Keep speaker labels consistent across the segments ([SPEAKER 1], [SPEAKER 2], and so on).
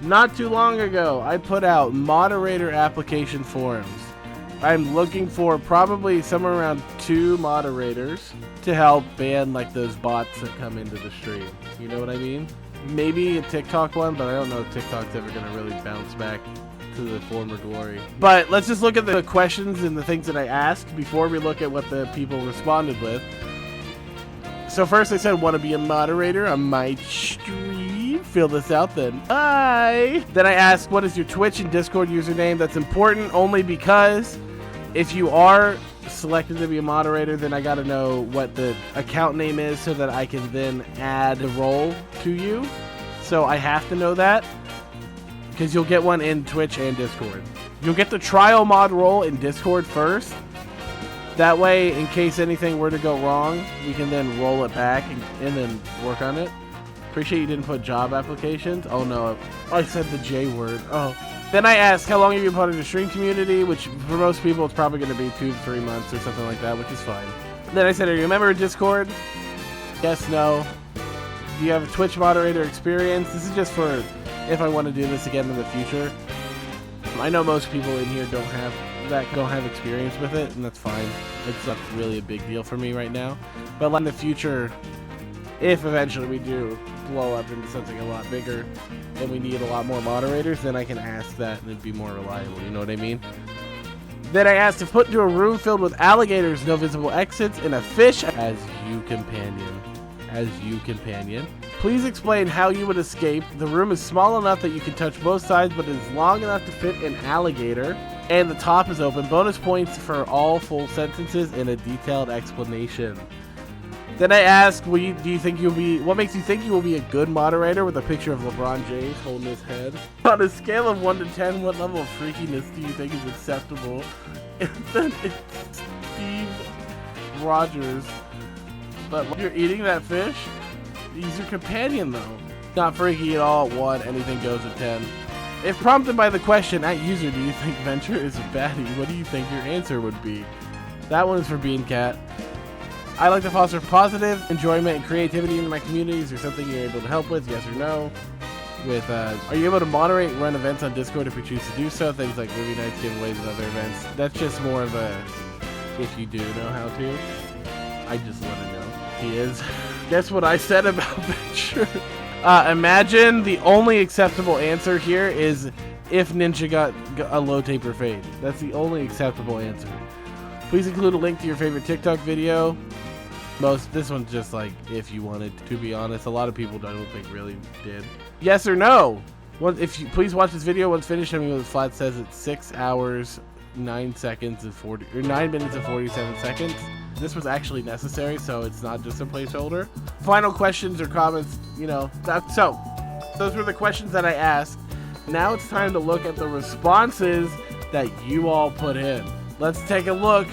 [SPEAKER 1] Not too long ago, I put out moderator application forums. I'm looking for probably somewhere around 2 moderators to help ban like those bots that come into the stream. You know what I mean? Maybe a TikTok one, but I don't know if TikTok's ever going to really bounce back to the former glory. But let's just look at the questions and the things that I asked before we look at what the people responded with. So first I said, want to be a moderator on my stream? Fill this out then. Bye! Then I asked, what is your Twitch and Discord username? That's important only because if you are selected to be a moderator, then I gotta know what the account name is so that I can then add a role to you. So I have to know that because you'll get one in Twitch and Discord. You'll get the trial mod role in Discord first. That way, in case anything were to go wrong, we can then roll it back and then work on it. Appreciate you didn't put job applications. Oh no, I said the J word. Oh. Then I asked, how long have you been part of the stream community? Which for most people, it's probably going to be 2 to 3 months or something like that, which is fine. Then I said, are you a member of Discord? Yes, no. Do you have a Twitch moderator experience? This is just for if I want to do this again in the future. I know most people in here don't have experience with it, and that's fine. It's not really a big deal for me right now. But in the future, if eventually we do blow up into something a lot bigger and we need a lot more moderators, then I can ask that and it'd be more reliable, you know what I mean? Then I asked if put into a room filled with alligators, no visible exits, and a fish as you companion. Please explain how you would escape. The room is small enough that you can touch both sides, but it is long enough to fit an alligator, and the top is open. Bonus points for all full sentences and a detailed explanation. Then I asked, what makes you think you will be a good moderator, with a picture of LeBron James holding his head? On a scale of 1 to 10, what level of freakiness do you think is acceptable? It's Steve Rogers. But you're eating that fish? He's your companion though. Not freaky at all at 1, anything goes at 10. If prompted by the question, at user, do you think Venture is a baddie? What do you think your answer would be? That one is for Beancat. I like to foster positive enjoyment and creativity in my community. Is there something you're able to help with? Yes or no? Are you able to moderate and run events on Discord if you choose to do so? Things like movie nights, giveaways, and other events. That's just more of a if you do know how to. I just want to know. He is. Guess what I said about Venture? Imagine the only acceptable answer here is if Ninja got a low taper fade. That's the only acceptable answer. Please include a link to your favorite TikTok video. This one's just like if you wanted to be honest. A lot of people I don't think really did. Yes or no? Please watch this video once finished. I mean, the flat says it's 6 hours, 9 seconds and 9 minutes and 47 seconds. This was actually necessary, so it's not just a placeholder. Final questions or comments, you know. So those were the questions that I asked. Now it's time to look at the responses that you all put in. Let's take a look.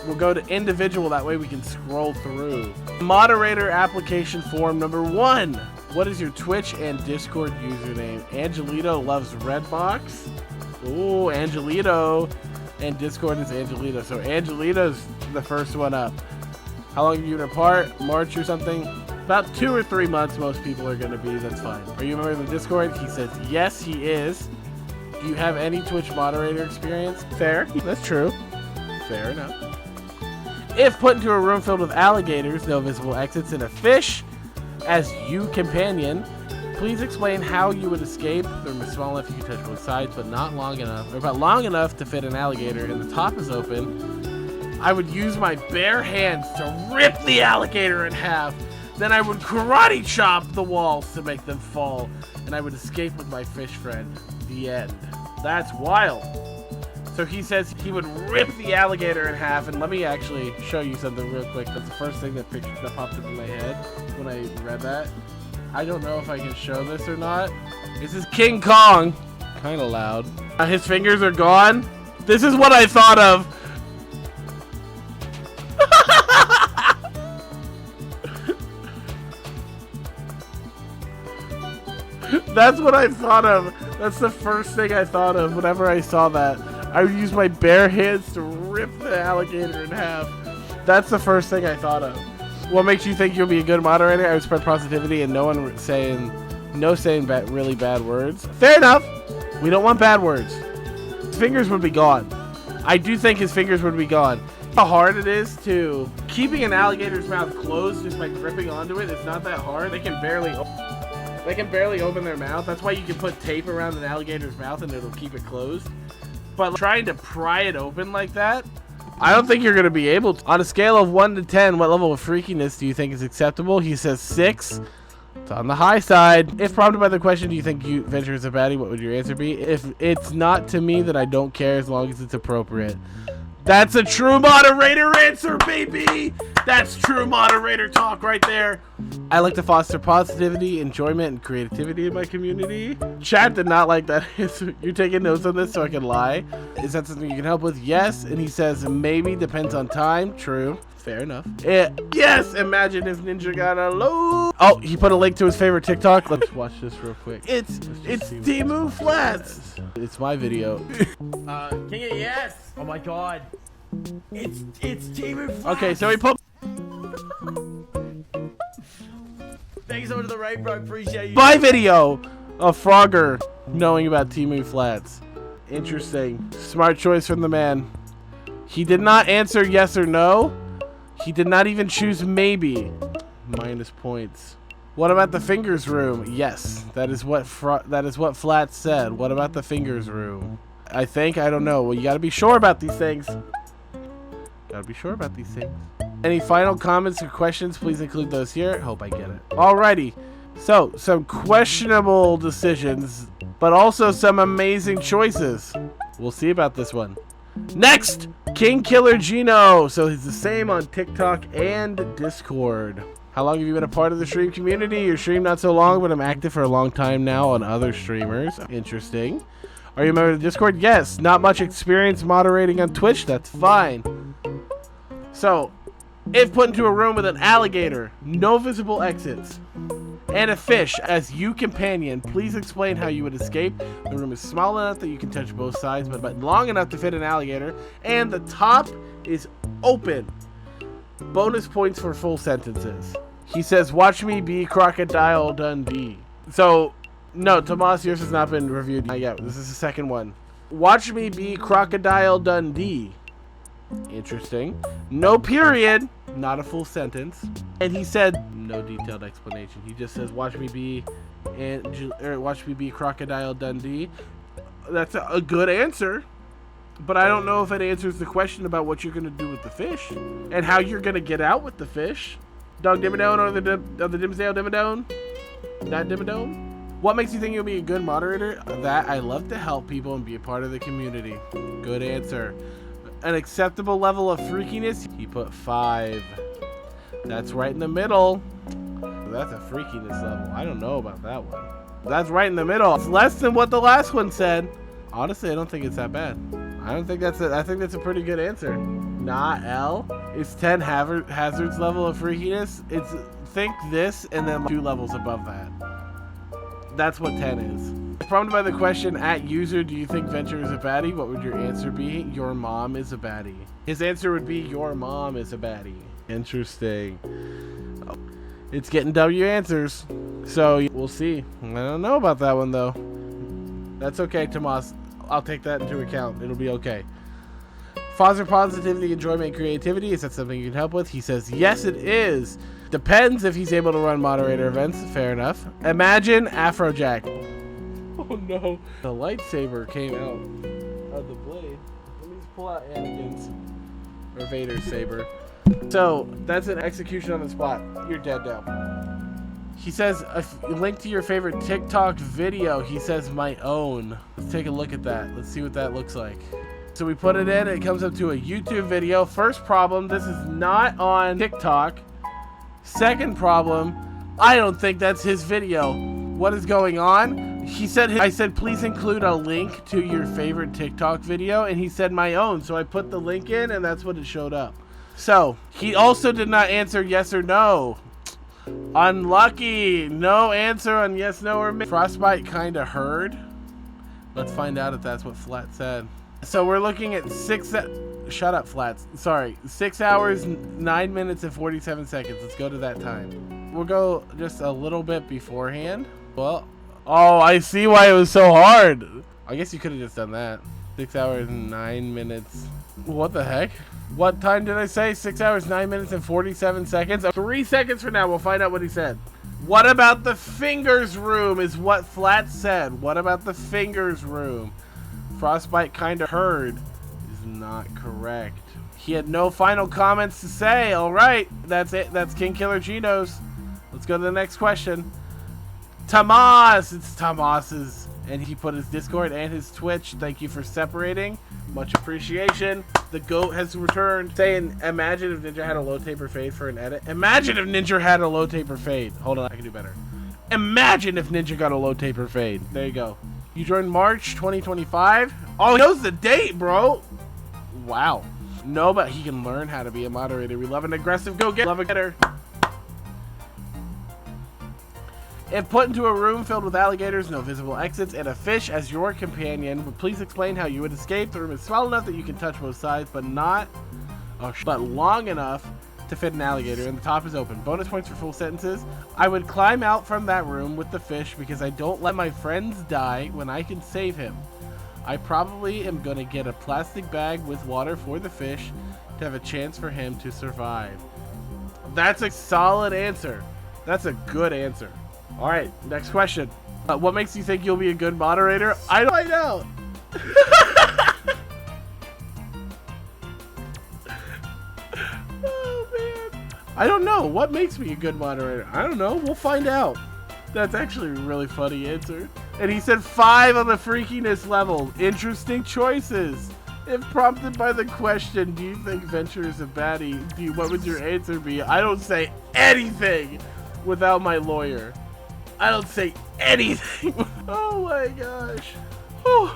[SPEAKER 1] We'll go to individual, that way we can scroll through. Moderator application form number 1. What is your Twitch and Discord username? Angelito loves Redbox. Ooh, Angelito. And Discord is Angelito. So Angelito's the first one up. How long have you been apart? March or something? About 2 or 3 months most people are going to be. That's fine. Are you a member of the Discord? He says yes, he is. Do you have any Twitch moderator experience? Fair. That's true. Fair enough. If put into a room filled with alligators, no visible exits, and a fish as you companion, please explain how you would escape. They're small enough you can touch both sides, but not long enough, or about long enough to fit an alligator, and the top is open. I would use my bare hands to rip the alligator in half. Then I would karate chop the walls to make them fall, and I would escape with my fish friend. The end. That's wild. So he says he would rip the alligator in half, and let me actually show you something real quick. That's the first thing that popped up in my head when I read that. I don't know if I can show this or not. This is King Kong. Kind of loud. His fingers are gone. This is what I thought of. That's what I thought of. That's the first thing I thought of whenever I saw that. I would use my bare hands to rip the alligator in half. That's the first thing I thought of. What makes you think you'll be a good moderator? I would spread positivity and no one saying No saying really bad words. Fair enough. We don't want bad words. His fingers would be gone. I do think his fingers would be gone. How hard it is to keeping an alligator's mouth closed just by gripping onto it. It's not that hard. They can barely open their mouth. That's why you can put tape around an alligator's mouth and it'll keep it closed. But trying to pry it open like that, I don't think you're going to be able to. On a scale of 1 to 10, what level of freakiness do you think is acceptable? He says 6. It's on the high side. If prompted by the question, do you think Venture is a baddie, what would your answer be? If it's not to me, then I don't care as long as it's appropriate. That's a true moderator answer, baby! That's true moderator talk right there. I like to foster positivity, enjoyment, and creativity in my community. Chat did not like that answer. You're taking notes on this so I can lie. Is that something you can help with? Yes. And he says, maybe, depends on time. True. Fair enough. Yes! Imagine if Ninja got a load. Oh, he put a link to his favorite TikTok. Let's watch this real quick. It's Timu Flats. It's my video.
[SPEAKER 2] TheKingofYes. Oh my god. It's Timu Flats.
[SPEAKER 1] Okay, so he put...
[SPEAKER 2] Thanks over to the right, bro. Appreciate you.
[SPEAKER 1] My video of Frogger knowing about Timu Flats. Interesting. Smart choice from the man. He did not answer yes or no. He did not even choose maybe. Minus points. What about the fingers room? Yes, that is what Flats said. What about the fingers room? I don't know. Well, you gotta be sure about these things. Any final comments or questions, please include those here. Hope I get it. Alrighty. So, some questionable decisions, but also some amazing choices. We'll see about this one. Next, King Killer Gino. So he's the same on TikTok and Discord. How long have you been a part of the stream community? Your stream not so long, but I'm active for a long time now on other streamers. Interesting. Are you a member of Discord? Yes. Not much experience moderating on Twitch? That's fine. So, if put into a room with an alligator, no visible exits, and a fish as you companion, please explain how you would escape. The room is small enough that you can touch both sides, but long enough to fit an alligator, and the top is open. Bonus points for full sentences. He says, watch me be Crocodile Dundee. So, no, Tomas, yours has not been reviewed. Not yet. This is the second one. Watch me be Crocodile Dundee. Interesting. No period. Not a full sentence. And he said no detailed explanation. He just says, watch me be Crocodile Dundee. That's a good answer. But I don't know if it answers the question about what you're going to do with the fish. And how you're going to get out with the fish. Dog Dimmadome or the Dimsdale Dimmadome? That Dimmadome? What makes you think you'll be a good moderator? That I love to help people and be a part of the community. Good answer. An acceptable level of freakiness? He put 5. That's right in the middle. That's a freakiness level. I don't know about that one. That's right in the middle. It's less than what the last one said. Honestly, I don't think it's that bad. I think that's a pretty good answer. Nah, L. It's 10 hazards level of freakiness. It's think this and then 2 levels above that. That's what 10 is. Prompted by the question at user, do you think Venture is a baddie? What would your answer be? Your mom is a baddie. His answer would be your mom is a baddie. Interesting. Oh, it's getting W answers. So we'll see. I don't know about that one though. That's okay, Tomas. I'll take that into account. It'll be okay. Foster positivity, enjoyment, and creativity. Is that something you can help with? He says, yes, it is. Depends if he's able to run moderator events. Fair enough. Imagine Afrojack. Oh no. The lightsaber came out of the blade. Let me just pull out Anakin's or Vader's saber. So that's an execution on the spot. You're dead now. He says a link to your favorite TikTok video. He says my own. Let's take a look at that. Let's see what that looks like. So we put it in. It comes up to a YouTube video. First problem, this is not on TikTok. Second problem, I don't think that's his video. What is going on? I said, please include a link to your favorite TikTok video. And he said my own. So I put the link in and that's what it showed up. So he also did not answer yes or no. Unlucky. No answer on yes, no, or maybe. Frostbite kind of heard. Let's find out if that's what Flat said. So we're looking at shut up, Flats. Sorry. 6 hours, 9 minutes, and 47 seconds. Let's go to that time. We'll go just a little bit beforehand. Well, Oh, I see why it was so hard. I guess you could have just done that. 6 hours and 9 minutes. What the heck? What time did I say? 6 hours, 9 minutes, and 47 seconds. 3 seconds from now, we'll find out what he said. What about the fingers room is what Flat said. What about the fingers room? Frostbite kinda heard is not correct. He had no final comments to say. All right, that's it. That's King Killer Geno's. Let's go to the next question. Tomas, it's Tomas's, and he put his Discord and his Twitch. Thank you for separating. Much appreciation. The GOAT has returned. Saying, imagine if Ninja had a low taper fade for an edit. Imagine if Ninja had a low taper fade. Hold on, I can do better. Imagine if Ninja got a low taper fade. There you go. You joined March 2025. Oh, he knows the date, bro. Wow. No, but he can learn how to be a moderator. We love an aggressive go-getter. Love a getter. If put into a room filled with alligators, no visible exits, and a fish as your companion, please explain how you would escape. The room is small enough that you can touch both sides, but long enough to fit an alligator, and the top is open. Bonus points for full sentences. I would climb out from that room with the fish because I don't let my friends die when I can save him. I probably am gonna get a plastic bag with water for the fish to have a chance for him to survive. That's a solid answer. That's a good answer. All right, next question. What makes you think you'll be a good moderator? I don't find out. Oh, man. I don't know. What makes me a good moderator? I don't know. We'll find out. That's actually a really funny answer. And he said 5 on the freakiness level. Interesting choices. If prompted by the question, do you think Venture is a baddie? What would your answer be? I don't say anything without my lawyer. I don't say anything. Oh my gosh. Whew.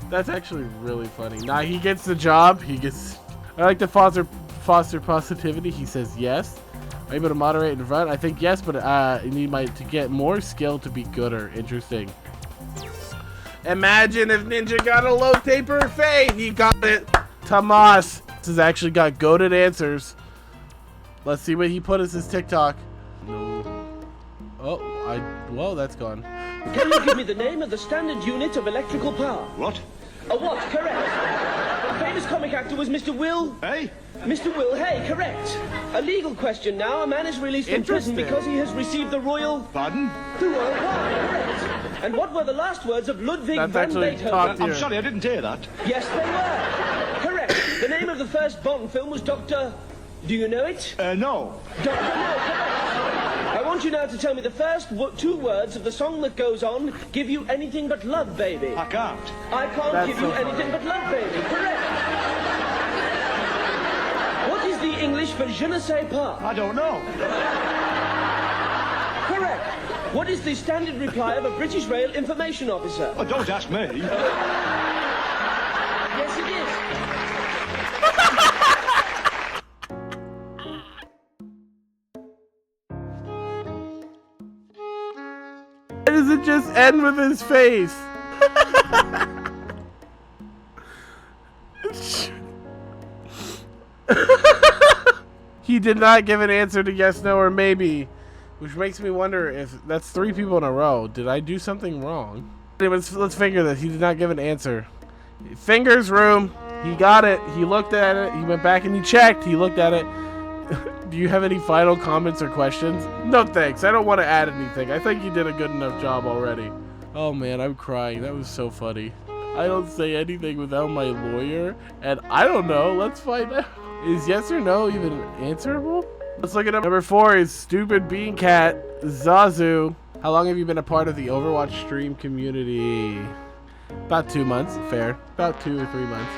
[SPEAKER 1] That's actually really funny. Nah, he gets the job. I like to foster positivity. He says yes. Are you able to moderate in front? I think yes, but you need to get more skill to be gooder. Interesting. Imagine if Ninja got a low taper fade. He got it. Tomas has actually got goated answers. Let's see what he put as his TikTok. No. Oh, whoa, that's gone.
[SPEAKER 3] Can you give me the name of the standard unit of electrical power?
[SPEAKER 4] What?
[SPEAKER 3] A what? Correct. A famous comic actor was Mr. Will.
[SPEAKER 4] Hey?
[SPEAKER 3] Mr. Will Hay, correct. A legal question now. A man is released from prison because he has received the royal...
[SPEAKER 4] Pardon?
[SPEAKER 3] The royal pardon, correct. And what were the last words of Ludwig van Beethoven?
[SPEAKER 4] I'm sorry, I didn't hear that.
[SPEAKER 3] Yes, they were. Correct. The name of the first Bond film was Dr... Do you know it?
[SPEAKER 4] No.
[SPEAKER 3] Dr. No, correct. I want you now to tell me the first 2 words of the song that goes on, Give You Anything But Love, Baby.
[SPEAKER 4] I can't.
[SPEAKER 3] I can't give you anything but love, baby. Correct. What is the English for je ne sais pas?
[SPEAKER 4] I don't know.
[SPEAKER 3] Correct. What is the standard reply of a British Rail information officer?
[SPEAKER 4] Oh, don't ask me.
[SPEAKER 3] Yes, it is.
[SPEAKER 1] Why does it just end with his face? He did not give an answer to yes, no, or maybe, which makes me wonder if that's 3 people in a row. Did I do something wrong? Anyways, let's finger this. He did not give an answer. Fingers room. He got it. He looked at it. He went back and he checked. He looked at it. Do you have any final comments or questions? No thanks. I don't want to add anything. I think you did a good enough job already. Oh man, I'm crying. That was so funny. I don't say anything without my lawyer. And I don't know. Let's find out. Is yes or no even answerable? Let's look it up. Number 4 is Stupid Bean Cat Zazu. How long have you been a part of the Overwatch stream community? About 2 months. Fair. About 2 or 3 months.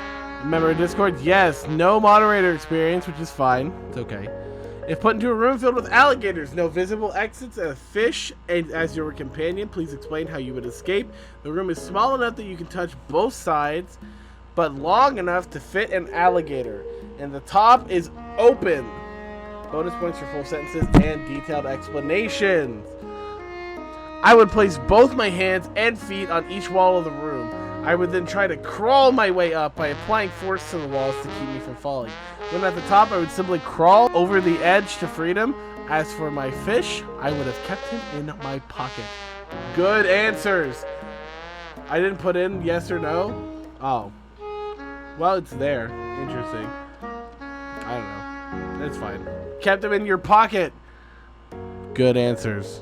[SPEAKER 1] Member of Discord? Yes. No moderator experience, which is fine. It's okay. If put into a room filled with alligators, no visible exits, and a fish as your companion, please explain how you would escape. The room is small enough that you can touch both sides, but long enough to fit an alligator. And the top is open. Bonus points for full sentences and detailed explanations. I would place both my hands and feet on each wall of the room. I would then try to crawl my way up by applying force to the walls to keep me from falling. When at the top, I would simply crawl over the edge to freedom. As for my fish, I would have kept him in my pocket. Good answers. I didn't put in yes or no. Oh. Well, it's there. Interesting. I don't know. That's fine. Kept them in your pocket. Good answers.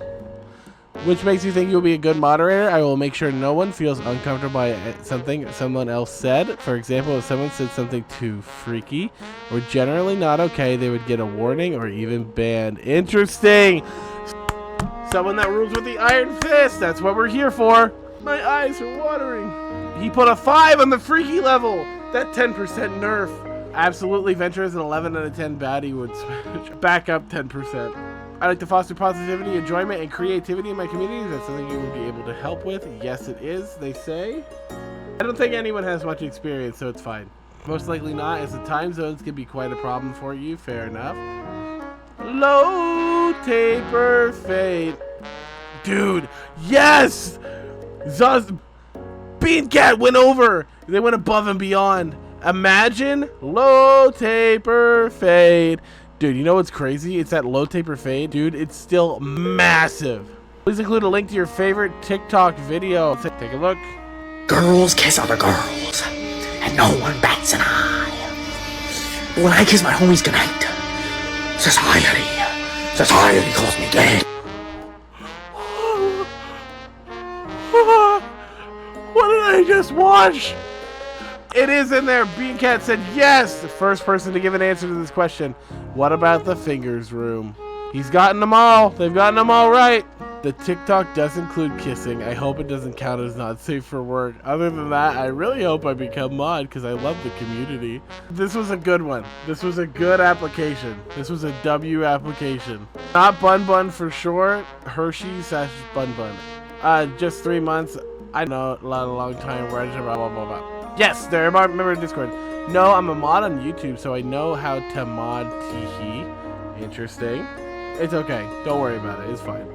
[SPEAKER 1] Which makes you think you'll be a good moderator? I will make sure no one feels uncomfortable by something someone else said. For example, if someone said something too freaky or generally not okay, they would get a warning or even banned. Interesting. Someone that rules with the iron fist. That's what we're here for. My eyes are watering. He put a 5 on the freaky level. That 10% nerf. Absolutely, Venture is an 11 out of 10 baddie would switch. Back up 10%. I like to foster positivity, enjoyment, and creativity in my community. Is that something you would be able to help with? Yes, it is, they say. I don't think anyone has much experience, so it's fine. Most likely not, as the time zones can be quite a problem for you. Fair enough. Low taper fade. Dude, yes! Bean Cat went over. They went above and beyond. Imagine low taper fade. Dude, you know what's crazy? It's that low taper fade. Dude, it's still massive. Please include a link to your favorite TikTok video. Take a look.
[SPEAKER 4] Girls kiss other girls, and no one bats an eye. But when I kiss my homies goodnight, society calls me gay.
[SPEAKER 1] What did I just watch? It is in there. Bean Cat said yes. The first person to give an answer to this question. What about the fingers room? He's gotten them all. They've gotten them all right. The TikTok does include kissing. I hope it doesn't count as not safe for work. Other than that, I really hope I become mod because I love the community. This was a good one. This was a good application. This was a W application. Not Bun Bun for short. Hershey/Bun Bun. Just 3 months. I know, a long time. Blah, blah, blah, blah. Yes, there. Remember Discord. No, I'm a mod on YouTube, so I know how to mod Teehee. Interesting. It's okay. Don't worry about it. It's fine.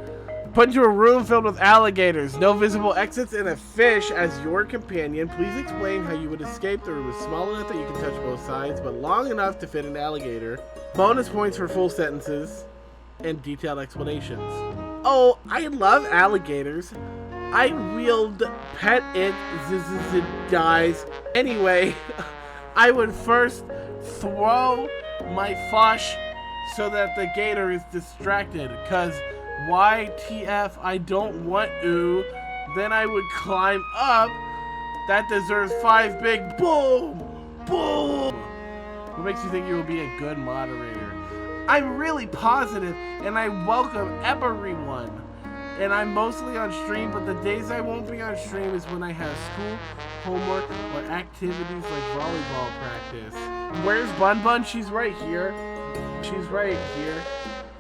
[SPEAKER 1] Put into a room filled with alligators, no visible exits, and a fish as your companion. Please explain how you would escape. The room is small enough that you can touch both sides, but long enough to fit an alligator. Bonus points for full sentences and detailed explanations. Oh, I love alligators. I willed pet it dies. Anyway, I would first throw my fush so that the gator is distracted, cause YTF, I don't want to. Then I would climb up. That deserves 5 big boom, boom. What makes you think you will be a good moderator? I'm really positive, and I welcome everyone. And I'm mostly on stream, but the days I won't be on stream is when I have school, homework, or activities like volleyball practice. Where's Bun Bun? She's right here. She's right here.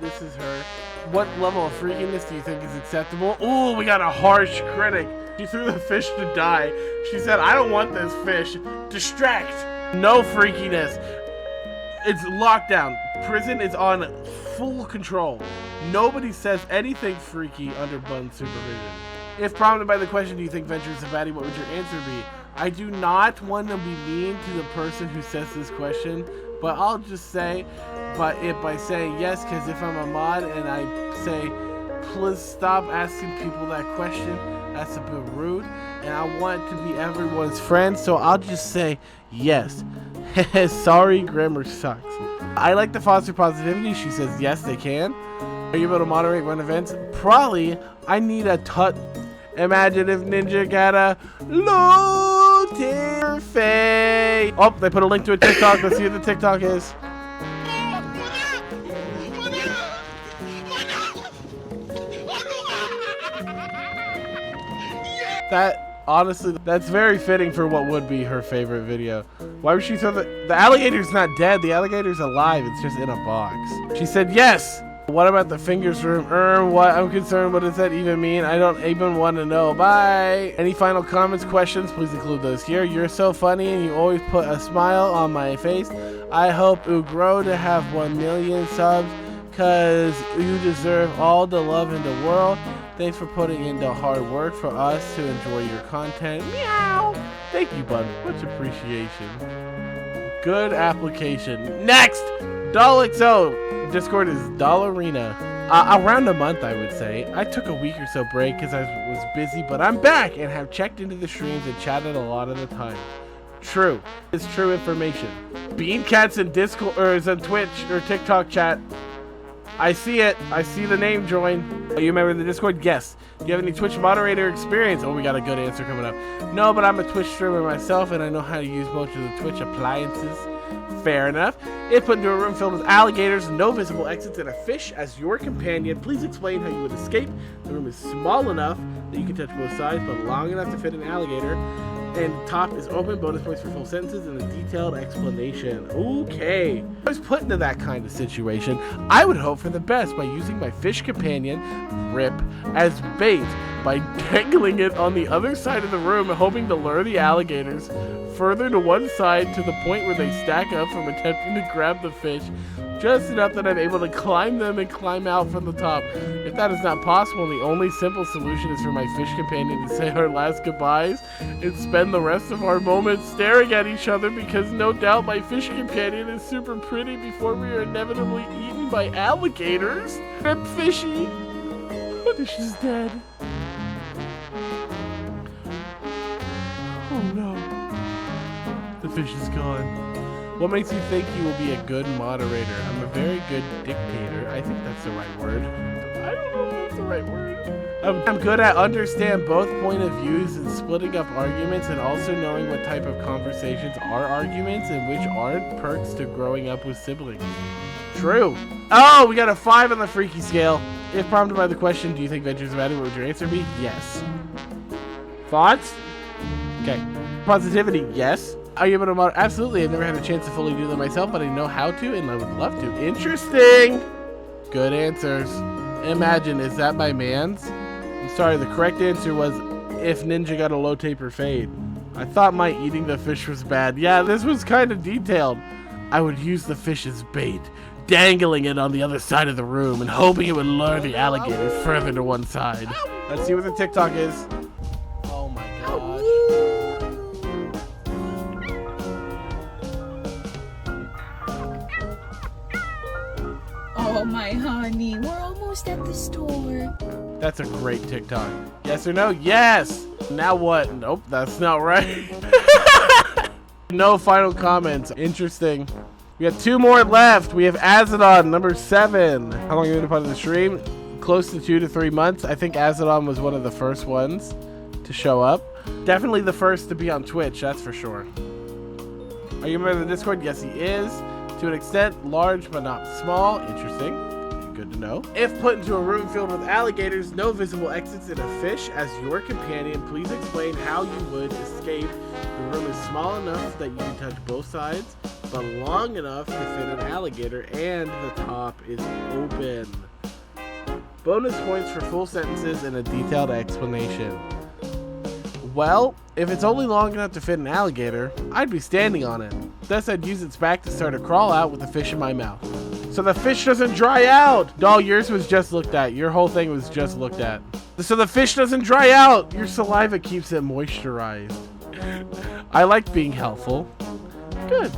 [SPEAKER 1] This is her. What level of freakiness do you think is acceptable? Ooh, we got a harsh critic. She threw the fish to die. She said, I don't want this fish. Distract. No freakiness. It's lockdown. Prison is on full control. Nobody says anything freaky under Bun's supervision. If prompted by the question, do you think Venture is a baddie, what would your answer be? I do not want to be mean to the person who says this question, but I'll just say, by saying yes, because if I'm a mod and I say, please stop asking people that question, that's a bit rude, and I want to be everyone's friend, so I'll just say yes. Sorry, grammar sucks. I like to foster positivity. She says yes, they can. Are you able to moderate run events? Probably. I need a tut. Imagine if Ninja got a low tier fade. Oh, they put a link to a TikTok. Let's see what the TikTok is. That, honestly, that's very fitting for what would be her favorite video. Why would she throw the alligator's not dead. The alligator's alive. It's just in a box. She said yes. What about the fingers room? What? I'm concerned. What does that even mean? I don't even want to know. Bye. Any final comments, questions? Please include those here. You're so funny and you always put a smile on my face. I hope you grow to have 1 million subs because you deserve all the love in the world. Thanks for putting in the hard work for us to enjoy your content. Meow. Thank you, bud. Much appreciation. Good application. Next! XO. Discord is Dollarina. Around a month, I would say. I took a week or so break because I was busy, but I'm back and have checked into the streams and chatted a lot of the time. True. It's true information. Beancats in Discord or is on Twitch or TikTok chat. I see it. I see the name join. You remember the Discord? Yes. Do you have any Twitch moderator experience? Oh, we got a good answer coming up. No, but I'm a Twitch streamer myself and I know how to use most of the Twitch appliances. Fair enough. If put into a room filled with alligators, no visible exits, and a fish as your companion, please explain how you would escape. The room is small enough that you can touch both sides, but long enough to fit an alligator. And the top is open. Bonus points for full sentences and a detailed explanation. Okay. If I was put into that kind of situation, I would hope for the best by using my fish companion, Rip, as bait by dangling it on the other side of the room and hoping to lure the alligators further to one side to the point where they stack up from attempting to grab the fish, just enough that I'm able to climb them and climb out from the top. If that is not possible, the only simple solution is for my fish companion to say our last goodbyes and spend the rest of our moments staring at each other, because no doubt my fish companion is super pretty before we are inevitably eaten by alligators. Rip Fishy. The fish is dead. Oh no. The fish is gone. What makes you think you will be a good moderator? I'm a very good dictator. I think that's the right word. I don't know if that's the right word. I'm good at understand both point of views and splitting up arguments, and also knowing what type of conversations are arguments and which aren't, perks to growing up with siblings. True. Oh, we got a 5 on the freaky scale. If prompted by the question, do you think Ventures are bad, what would your answer be? Yes. Thoughts? Okay. Positivity, yes. Are you able to moderate? Absolutely. I've never had a chance to fully do them myself, but I know how to and I would love to. Interesting. Good answers. Imagine, is that my man's? I'm sorry, the correct answer was if Ninja got a low taper fade. I thought my eating the fish was bad. Yeah, this was kind of detailed. I would use the fish as bait, dangling it on the other side of the room and hoping it would lure the alligator further to one side. Let's see what the TikTok is. Oh my gosh.
[SPEAKER 5] Oh my honey, we're almost at the store.
[SPEAKER 1] That's a great TikTok. Yes or no? Yes! Now what? Nope, that's not right. No final comments. Interesting. We got 2 more left. We have Azadon, number 7. How long have you been a part of the stream? Close to 2 to 3 months. I think Azadon was one of the first ones to show up. Definitely the first to be on Twitch, that's for sure. Are you a member of the Discord? Yes, he is. To an extent, large but not small. Interesting. Good to know. If put into a room filled with alligators, no visible exits, and a fish as your companion, please explain how you would escape. The room is small enough that you can touch both sides, but long enough to fit an alligator, and the top is open. Bonus points for full sentences and a detailed explanation. Well, if it's only long enough to fit an alligator, I'd be standing on it. Thus, I'd use its back to start a crawl out with the fish in my mouth. So the fish doesn't dry out! Doll, yours was just looked at. Your whole thing was just looked at. So the fish doesn't dry out! Your saliva keeps it moisturized. I like being helpful. Good.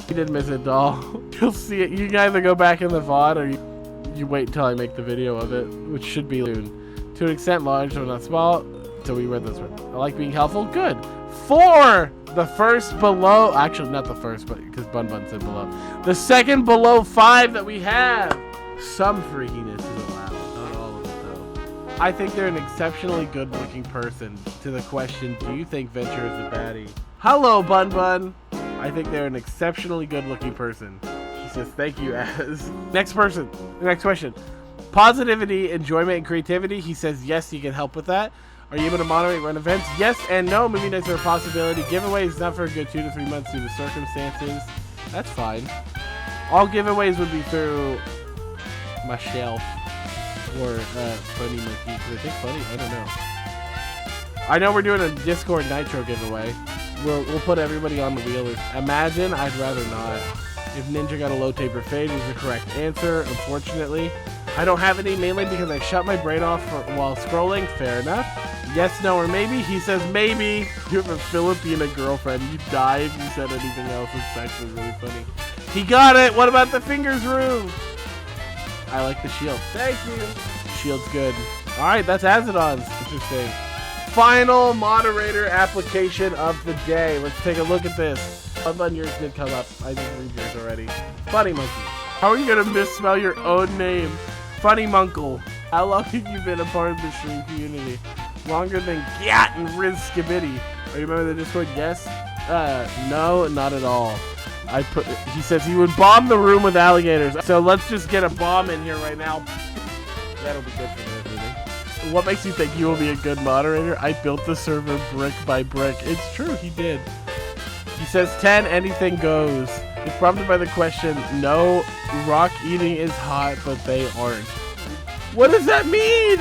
[SPEAKER 1] You did miss it, Doll. You'll see it. You can either go back in the VOD or you wait until I make the video of it, which should be soon. To an extent, large but not small. So we read this one. I like being helpful. Good. 4! The first below. Actually, not the first, but because Bun Bun said below. The second below 5 that we have. Some freakiness is allowed. Not all of it, though. I think they're an exceptionally good-looking person. To the question, do you think Venture is a baddie? Hello, Bun Bun. I think they're an exceptionally good-looking person. She says, thank you, Az. Next person. Next question. Positivity, enjoyment, and creativity. He says, yes, he can help with that. Are you able to moderate, run events? Yes and no. Movie nights are a possibility. Giveaways not for a good 2 to 3 months due to circumstances. That's fine. All giveaways would be through myself or Funny Monkey. Because I think Funny, I don't know. I know we're doing a Discord Nitro giveaway. We'll put everybody on the wheel. Imagine, I'd rather not. If Ninja got a low taper fade was the correct answer. Unfortunately, I don't have any, mainly because I shut my brain off while scrolling. Fair enough. Yes, no, or maybe. He says maybe. You have a Filipina girlfriend. You die if you said anything else. It's actually really funny. He got it. What about the fingers room? I like the shield. Thank you. Shield's good. All right, that's Azadon's. Interesting. Final moderator application of the day. Let's take a look at this. Bloodline, yours did come up. I didn't read yours already. Funny Monkey. How are you gonna misspell your own name? Funny Munkle. How long have you been a part of the stream community? Longer than Gat and Riz Skibidi. Oh, you remember the Discord? Yes? No, not at all. He says he would bomb the room with alligators. So let's just get a bomb in here right now. That'll be good for everything. What makes you think you will be a good moderator? I built the server brick by brick. It's true, he did. He says 10, anything goes. It's prompted by the question, no, rock eating is hot, but they aren't. What does that mean?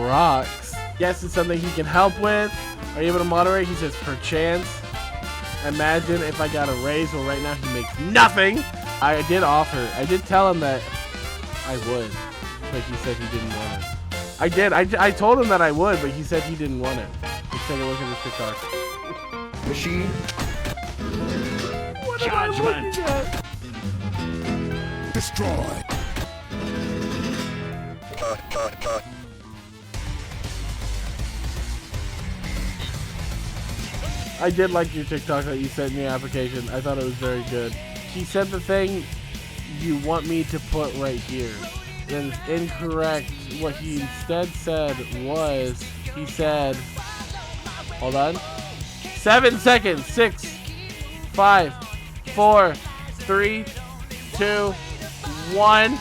[SPEAKER 1] Rocks. Yes, it's something he can help with. Are you able to moderate? He says, perchance. Imagine if I got a raise. Well, right now he makes nothing. I did offer. I did tell him that I would, but he said he didn't want it. I did. I told him that I would, but he said he didn't want it. Let's take a look at his TikTok.
[SPEAKER 4] Machine.
[SPEAKER 1] What Judgment.
[SPEAKER 4] Destroy.
[SPEAKER 1] I did like your TikTok that you sent me application. I thought it was very good. He said the thing you want me to put right here. That is incorrect. What he instead said was, he said, hold on. 7 seconds. 6, 5, 4, 3, 2, 1.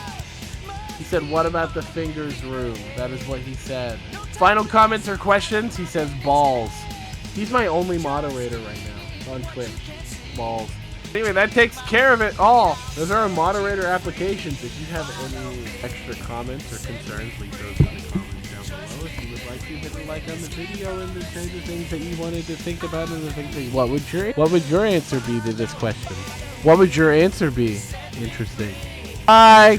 [SPEAKER 1] He said, what about the fingers room? That is what he said. Final comments or questions? He says balls. He's my only moderator right now on Twitch. Balls. Anyway, that takes care of it all. Those are our moderator applications. If you have any extra comments or concerns, leave those in the comments down below. If you would like to, hit the like on the video and the kinds of things that you wanted to think about and the things that what would your answer be to this question? What would your answer be? Interesting. Bye.